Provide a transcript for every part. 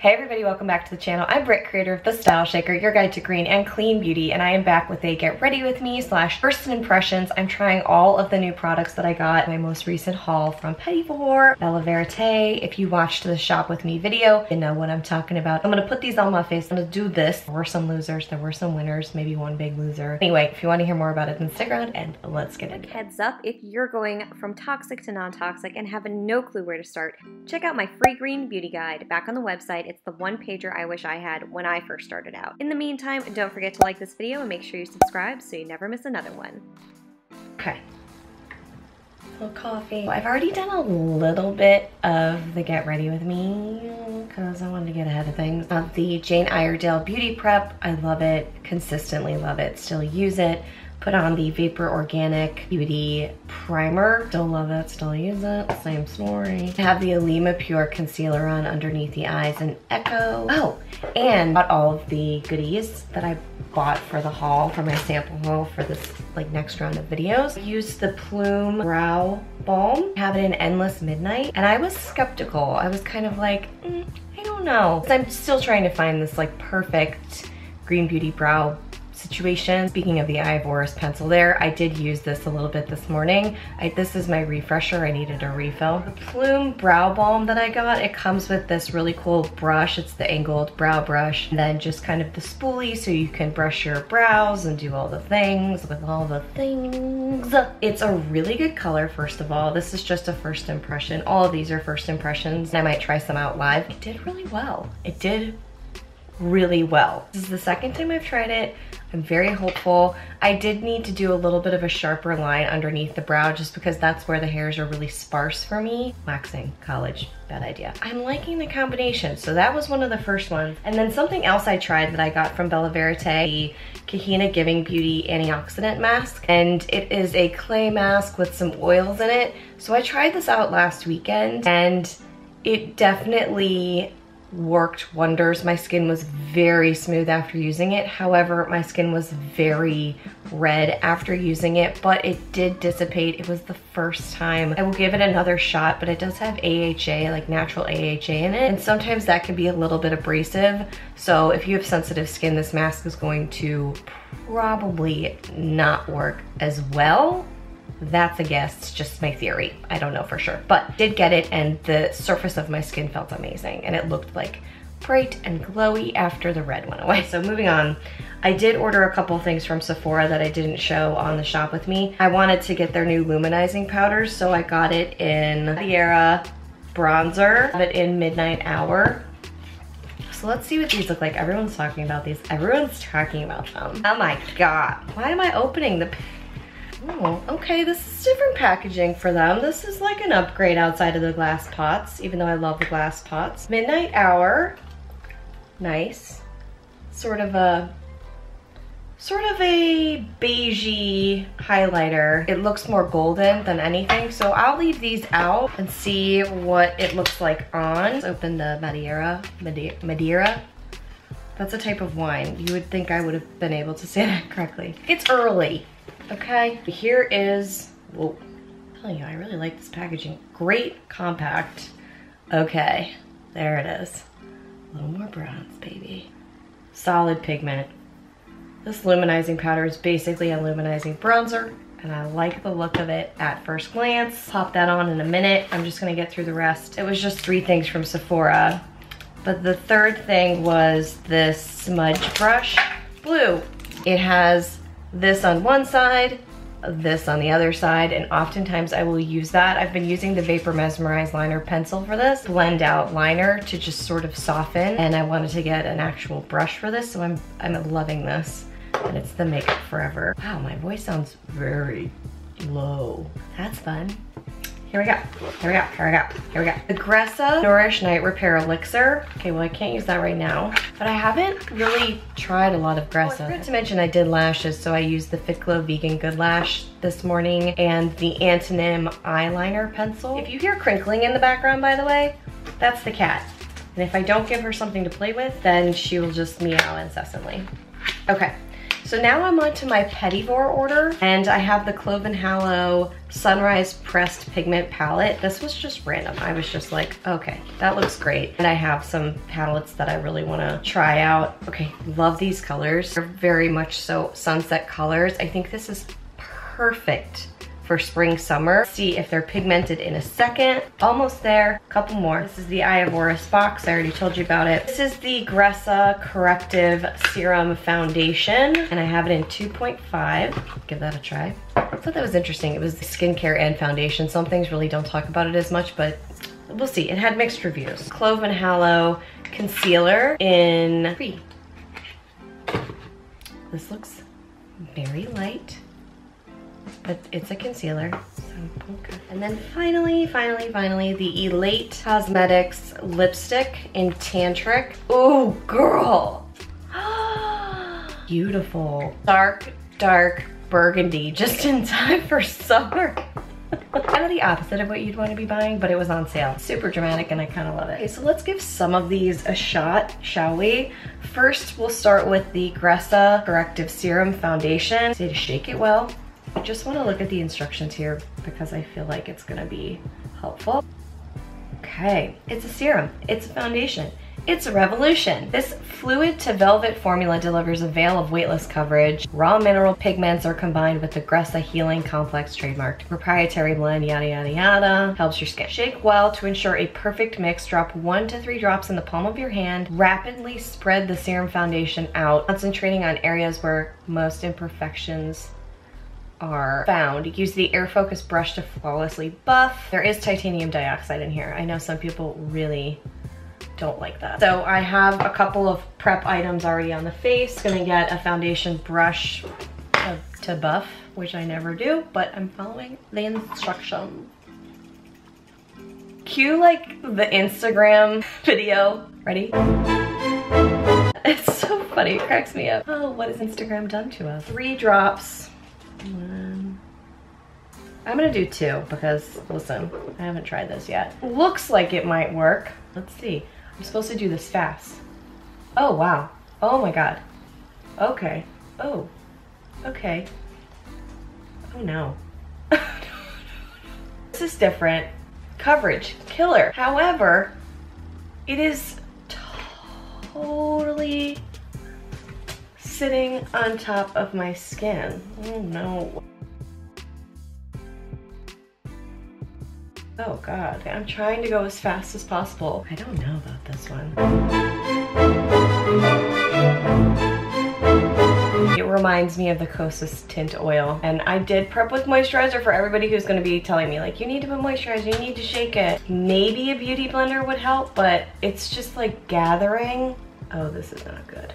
Hey everybody, welcome back to the channel. I'm Britt, creator of The Style Shaker, your guide to green and clean beauty, and I am back with a get ready with me / first impressions. I'm trying all of the new products that I got in my most recent haul from Petit, Vour, Bella Verite. If you watched the shop with me video, you know what I'm talking about. I'm gonna put these on my face. I'm gonna do this. There were some losers, there were some winners, maybe one big loser. Anyway, if you want to hear more about it, then stick around and let's get into it. Heads up, if you're going from toxic to non-toxic and have no clue where to start, check out my free green beauty guide back on the website. It's the one pager I wish I had when I first started out. In the meantime, don't forget to like this video and make sure you subscribe so you never miss another one. Okay. A little coffee. I've already done a little bit of the get ready with me because I wanted to get ahead of things. The Jane Iredale Beauty Prep. I love it. Consistently love it. Still use it. Put on the Vapor Organic Beauty Primer. Still love it, still use it, same story. I have the Alima Pure Concealer on underneath the eyes in Echo. Oh, and got all of the goodies that I bought for the haul, for my sample haul for this next round of videos. I used the Plume Brow Balm. I have it in Endless Midnight, and I was skeptical. I was kind of like, I don't know. I'm still trying to find this perfect green beauty brow situation. Speaking of the Vour pencil there, I did use this a little bit this morning. This is my refresher. I needed a refill. The Plume Brow Balm that I got, it comes with this really cool brush. It's the angled brow brush, and then just kind of the spoolie so you can brush your brows and do all the things with all the things. It's a really good color, first of all. This is just a first impression. All of these are first impressions. I might try some out live. It did really well. It did really well. This is the second time I've tried it. I'm very hopeful. I did need to do a little bit of a sharper line underneath the brow just because that's where the hairs are really sparse for me. Waxing, college, bad idea. I'm liking the combination, so that was one of the first ones. And then something else I tried that I got from Bella Verite, the Kahina Giving Beauty Antioxidant Mask. And it is a clay mask with some oils in it. So I tried this out last weekend and it definitely worked wonders. My skin was very smooth after using it. However, my skin was very red after using it, but it did dissipate. It was the first time. I will give it another shot, but it does have AHA, natural AHA in it, and sometimes that can be a little bit abrasive. So if you have sensitive skin, this mask is going to probably not work as well. That's a guess, it's just my theory. I don't know for sure, but did get it, and the surface of my skin felt amazing, and it looked bright and glowy after the red went away. So moving on, I did order a couple things from Sephora that I didn't show on the shop with me. I wanted to get their new luminizing powders, so I got it in Sierra Bronzer, but in Midnight Hour. So let's see what these look like. Everyone's talking about these. Everyone's talking about them. Oh my God, why am I opening the... Oh, okay, this is different packaging for them. This is like an upgrade outside of the glass pots, even though I love the glass pots. Midnight Hour, nice. Sort of a beigey highlighter. It looks more golden than anything, so I'll leave these out and see what it looks like on. Let's open the Madeira. That's a type of wine. You would think I would have been able to say that correctly. It's early. Okay, here is, whoa, I'm telling you, I really like this packaging. Great compact. Okay, there it is. A little more bronze, baby. Solid pigment. This luminizing powder is basically a luminizing bronzer, and I like the look of it at first glance. Pop that on in a minute. I'm just gonna get through the rest. It was just 3 things from Sephora, but the third thing was this smudge brush, blue. It has this on one side, this on the other side, and oftentimes I will use that. I've been using the Vapor Mesmerize liner pencil for this blend out liner to just sort of soften, and I wanted to get an actual brush for this, so I'm loving this. And it's the Makeup Forever. Wow, my voice sounds very low. That's fun. Here we go, here we go, here we go, here we go. The Gressa Nourish Night Repair Elixir. Okay, well I can't use that right now, but I haven't really tried a lot of Gressa. I forgot to mention I did lashes, so I used the Fit Glow Vegan Good Lash this morning and the Antonym eyeliner pencil. If you hear crinkling in the background, by the way, that's the cat. And if I don't give her something to play with, then she will just meow incessantly. Okay, So now I'm on to my Petit Vour order, and I have the Clove and Hallow Sunrise Pressed Pigment Palette. This was just random. I was just like, okay, that looks great. And I have some palettes that I really wanna try out. Okay, love these colors. They're very much so sunset colors. I think this is perfect for spring, summer. See if they're pigmented in a second. Almost there, a couple more. This is the Eye of Horus box, I already told you about it. This is the Gressa Corrective Serum Foundation, and I have it in 2.5. Give that a try. I thought that was interesting. It was skincare and foundation. Some things really don't talk about it as much, but we'll see. It had mixed reviews. Clove and Hallow Concealer in 3. This looks very light, but it's a concealer. So, okay. And then finally, the Elate Cosmetics lipstick in Tantric. Oh, girl. Beautiful. Dark burgundy, just in time for summer. Kind of the opposite of what you'd want to be buying, but it was on sale. Super dramatic, and I kind of love it. Okay, so let's give some of these a shot, shall we? First, we'll start with the Gressa Corrective Serum Foundation. Say to shake it well. I just want to look at the instructions here because I feel like it's going to be helpful. Okay, it's a serum, it's a foundation, it's a revolution. This fluid to velvet formula delivers a veil of weightless coverage. Raw mineral pigments are combined with the Gressa Healing Complex trademarked proprietary blend, yada yada yada. Helps your skin. Shake well to ensure a perfect mix. Drop 1 to 3 drops in the palm of your hand. Rapidly spread the serum foundation out, concentrating on areas where most imperfections are found. Use the air focus brush to flawlessly buff. There is titanium dioxide in here. I know some people really don't like that. So I have a couple of prep items already on the face. Gonna get a foundation brush to buff, which I never do, but I'm following the instructions. Cue like the Instagram video. Ready? It's so funny, it cracks me up. Oh, what has Instagram done to us? 3 drops. I'm gonna do 2 because, listen, I haven't tried this yet. Looks like it might work. Let's see. I'm supposed to do this fast. Oh, wow. Oh my God. Okay. Oh. Okay. Oh no. This is different. Coverage. Killer. However, it is totally sitting on top of my skin. Oh no. Oh God, I'm trying to go as fast as possible. I don't know about this one. It reminds me of the Kosas Tint Oil. And I did prep with moisturizer for everybody who's gonna be telling me like, you need to put moisturizer, you need to shake it. Maybe a beauty blender would help, but it's just like gathering. Oh, this is not good.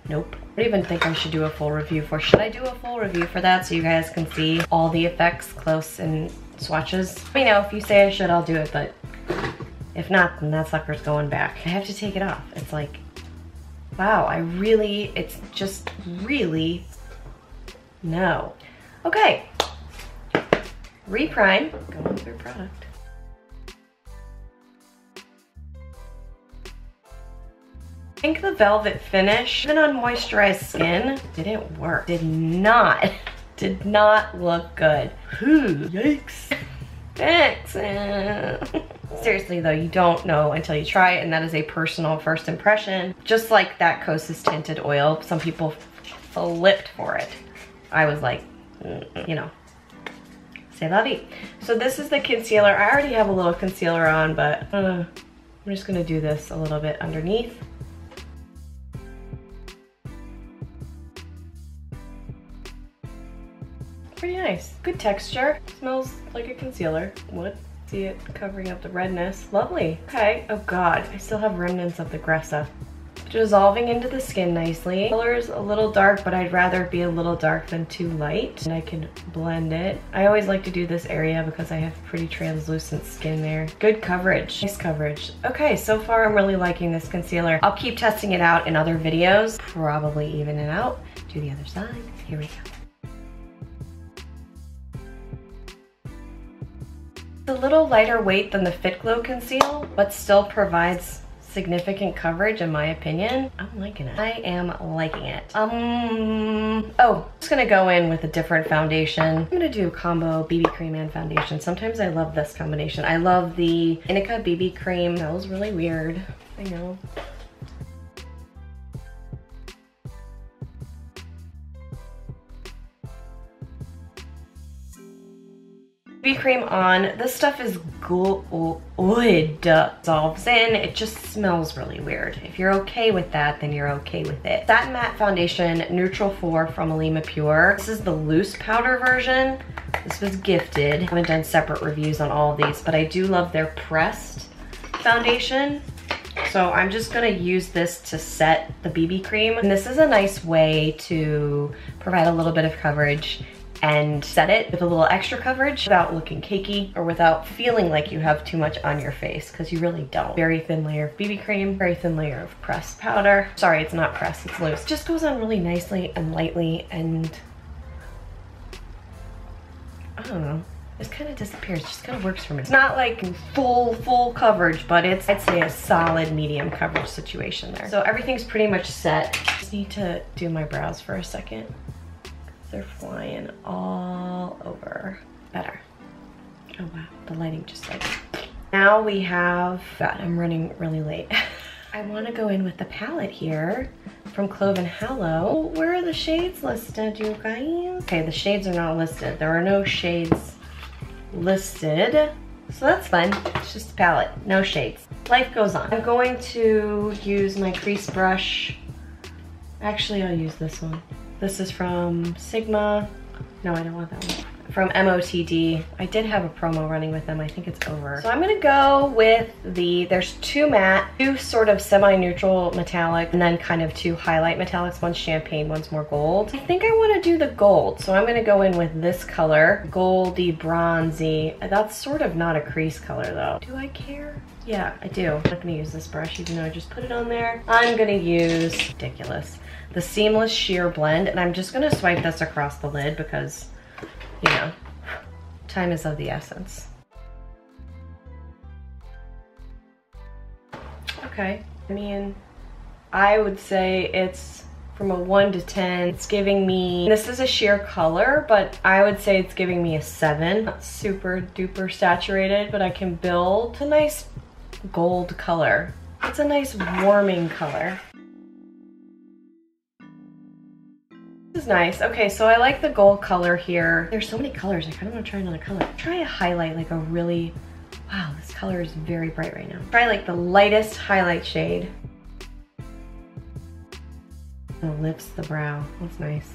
Nope. I don't even think I should do a full review for. Should I do a full review for that so you guys can see all the effects close and swatches? Let me know if you say I should, I'll do it, but if not, then that sucker's going back. I have to take it off. It's like, wow, it's just really, no. Okay, reprime, going through product. I think the velvet finish, even on moisturized skin, didn't work. Did not look good. Yikes. Thanks. Seriously though, you don't know until you try it, and that is a personal first impression. Just like that Kosas tinted oil, some people flipped for it. I was like, you know, c'est la vie. So this is the concealer. I already have a little concealer on, but I'm just gonna do this a little bit underneath. Pretty nice. Good texture. Smells like a concealer would. See it covering up the redness. Lovely. Okay. Oh God, I still have remnants of the Gressa. Dissolving into the skin nicely. Color's a little dark, but I'd rather it be a little dark than too light. And I can blend it. I always like to do this area because I have pretty translucent skin there. Good coverage. Nice coverage. Okay, so far I'm really liking this concealer. I'll keep testing it out in other videos. Probably even it out. Do the other side. Here we go. A little lighter weight than the Fit Glow Conceal, but still provides significant coverage in my opinion. I'm liking it. I am liking it. Oh, I'm just gonna go in with a different foundation. I'm gonna do a combo BB cream and foundation. Sometimes I love this combination. I love the Indica BB cream. That was really weird, I know. BB cream on. This stuff is good. Dissolves in. It just smells really weird. If you're okay with that, then you're okay with it. Satin Matte Foundation, Neutral 4 from Alima Pure. This is the loose powder version. This was gifted. I haven't done separate reviews on all of these, but I do love their pressed foundation. So I'm just gonna use this to set the BB cream. And this is a nice way to provide a little bit of coverage and set it with a little extra coverage without looking cakey or without feeling like you have too much on your face, because you really don't. Very thin layer of BB cream, very thin layer of pressed powder. Sorry, it's not pressed, it's loose. Just goes on really nicely and lightly, and I don't know, just kind of disappears, just kind of works for me. It's not like full coverage, but it's, I'd say, a solid medium coverage situation there. So everything's pretty much set. Just need to do my brows for a second. They're flying all over. Better. Oh wow, the lighting just like. Now we have, God, I'm running really late. I want to go in with the palette here from Cloven Hallow. Where are the shades listed, you guys? Okay, the shades are not listed. There are no shades listed. So that's fun. It's just a palette, no shades. Life goes on. I'm going to use my crease brush. Actually, I'll use this one. This is from Sigma. No, I don't want that one. From MOTD. I did have a promo running with them. I think it's over. So I'm gonna go with there's two matte, two sort of semi-neutral metallic, and then kind of two highlight metallics. One's champagne, one's more gold. I think I wanna do the gold. So I'm gonna go in with this color, goldy, bronzy. That's sort of not a crease color though. Do I care? Yeah, I do. I'm not gonna use this brush even though I just put it on there. I'm gonna use, ridiculous, the Seamless Sheer Blend, and I'm just gonna swipe this across the lid because, you know, time is of the essence. Okay, I mean, I would say it's from a 1 to 10. It's giving me, this is a sheer color, but I would say it's giving me a 7. Not super duper saturated, but I can build a nice gold color. It's a nice warming color. This is nice. Okay, so I like the gold color here. There's so many colors, I kind of want to try another color. Try a highlight, like a really, wow, this color is very bright right now. Try like the lightest highlight shade. The lips, the brow, that's nice.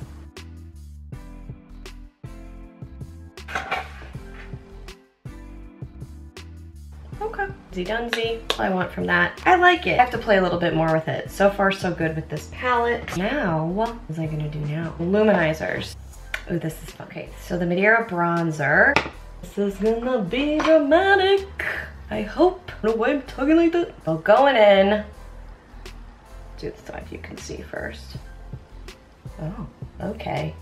Okay, Dunsey. All I want from that. I like it. I have to play a little bit more with it. So far, so good with this palette. Now, what was I gonna do now? Luminizers. Oh, this is fun. Okay, so the Madeira bronzer. This is gonna be dramatic. I hope. I don't know why I'm talking like that. So going in. Do the side you can see first. Oh, okay.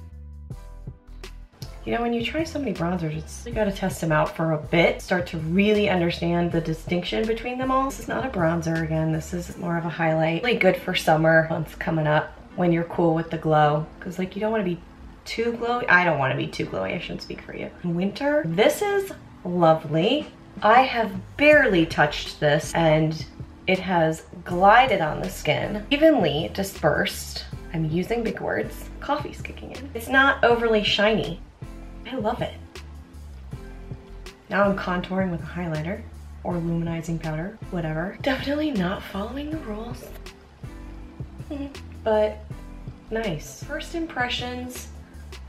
You know, when you try so many bronzers, you gotta test them out for a bit, start to really understand the distinction between them all. This is not a bronzer again, this is more of a highlight. Really good for summer months coming up when you're cool with the glow. Cause like you don't wanna be too glowy. I don't wanna be too glowy, I shouldn't speak for you. In winter, this is lovely. I have barely touched this and it has glided on the skin, evenly dispersed. I'm using big words. Coffee's kicking in. It's not overly shiny. I love it. Now I'm contouring with a highlighter or luminizing powder, whatever. Definitely not following the rules, but nice. First impressions,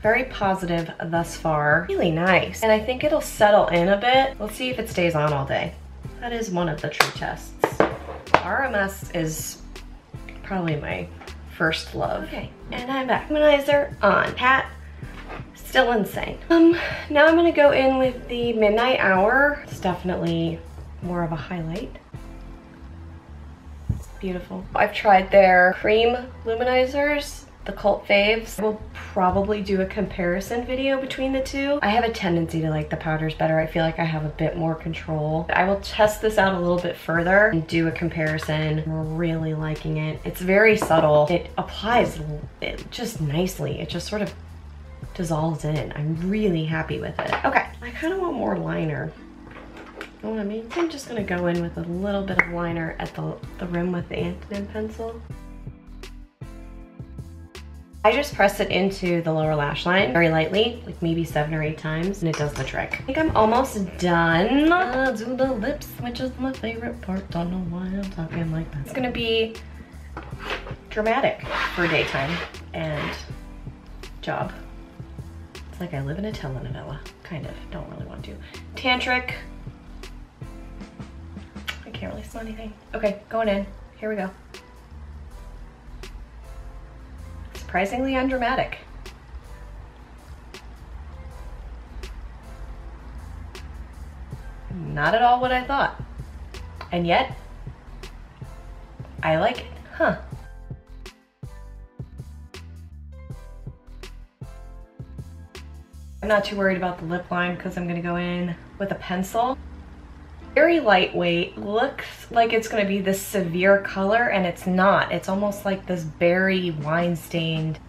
very positive thus far. Really nice. And I think it'll settle in a bit. Let's see if it stays on all day. That is one of the true tests. RMS is probably my first love. Okay, and I'm back. Luminizer on. Hat, still insane. Now I'm gonna go in with the Midnight Hour. It's definitely more of a highlight. Beautiful. I've tried their cream luminizers. the cult faves. We'll probably do a comparison video between the two. I have a tendency to like the powders better. I feel like I have a bit more control. I will test this out a little bit further and do a comparison. I'm really liking it. It's very subtle. It applies it just nicely. It just sort of dissolves in. I'm really happy with it. Okay, I kind of want more liner. You know what I mean? I'm just gonna go in with a little bit of liner at the rim with the antonym pencil. I just press it into the lower lash line very lightly, like maybe 7 or 8 times, and it does the trick. I think I'm almost done. Do the lips, which is my favorite part. Don't know why I'm talking like that. It's gonna be dramatic for daytime and job. It's like I live in a telenovela, kind of. Don't really want to. Tantric. I can't really smell anything. Okay, going in. Here we go. Surprisingly undramatic. Not at all what I thought. And yet, I like it. Huh. I'm not too worried about the lip line because I'm gonna go in with a pencil. Very lightweight, looks like it's gonna be this severe color, and it's not. It's almost like this berry wine stained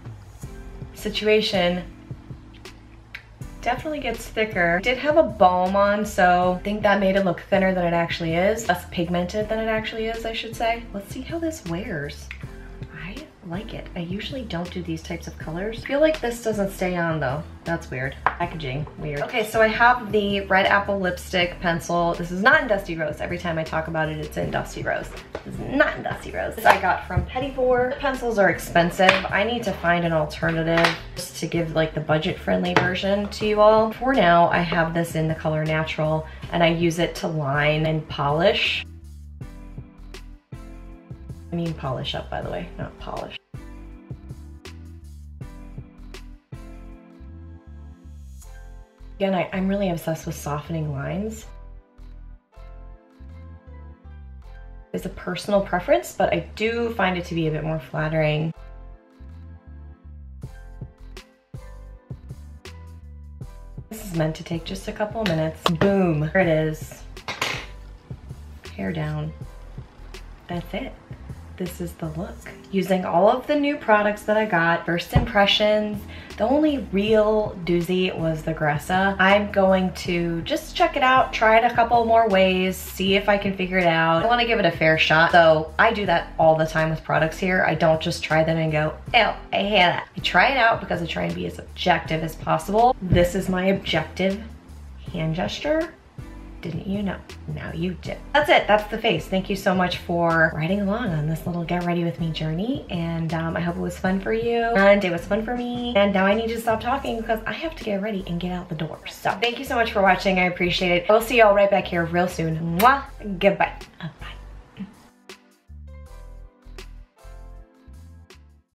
situation. Definitely gets thicker. I did have a balm on, so I think that made it look thinner than it actually is. Less pigmented than it actually is, I should say. Let's see how this wears. I like it. I usually don't do these types of colors. I feel like this doesn't stay on though. That's weird. Packaging, weird. Okay, so I have the Red Apple lipstick pencil. This is not in Dusty Rose. Every time I talk about it, it's in Dusty Rose. This is not in Dusty Rose. This I got from Petit. The pencils are expensive. I need to find an alternative just to give like the budget-friendly version to you all. For now, I have this in the color Natural, and I use it to line and polish. I mean polish up, by the way, not polish. Again, I'm really obsessed with softening lines. It's a personal preference, but I do find it to be a bit more flattering. This is meant to take just a couple of minutes. Boom, there it is. Hair down. That's it. This is the look. Using all of the new products that I got, first impressions. The only real doozy was the Gressa. I'm going to just check it out, try it a couple more ways, see if I can figure it out. I wanna give it a fair shot. So I do that all the time with products here. I don't just try them and go, ew, I hate that. I try it out because I try and be as objective as possible. This is my objective hand gesture. Didn't you know? Now you do. That's it, that's the face. Thank you so much for riding along on this little get ready with me journey. And I hope it was fun for you. And it was fun for me. And now I need to stop talking because I have to get ready and get out the door. So thank you so much for watching. I appreciate it. I'll see y'all right back here real soon. Mwah. Goodbye. Bye.